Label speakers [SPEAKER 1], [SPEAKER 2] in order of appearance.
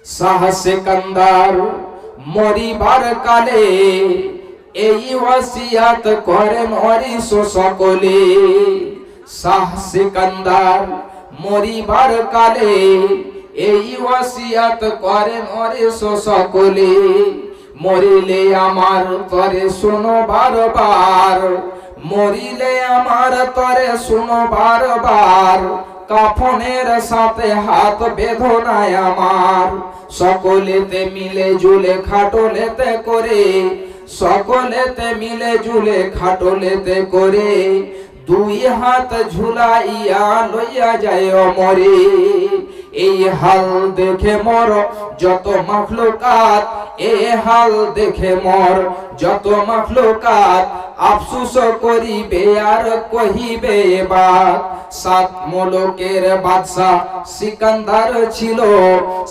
[SPEAKER 1] শাহ সিকান্দার মরিবার কালে এই ওয়াসিয়াত করেন অরিস সকলে। শাহ সিকান্দার মরিবার কালে এই ওয়াসিয়াত করেন অরিস সকলে। মরিলে আমার তরে শোনো বারবার, মরিলে আমার তরে শোনো বারবার, কাফনের সাথে হাত বেঁধো নাই আমার। সকলেতে মিলে জুলে খাটলেতে করে, সকলেতে মিলে জুলে খাটলেতে করে, দুই হাত ঝুলাইয়া লইয়া যায় মরে। এই হাল দেখে মর যত মাখলুকাত, এই হাল দেখে মর যত মাখলুকাত, আফসোস করিবে আর কহিবে বাত। সাত মুলুকের বাদশা সিকান্দার ছিল,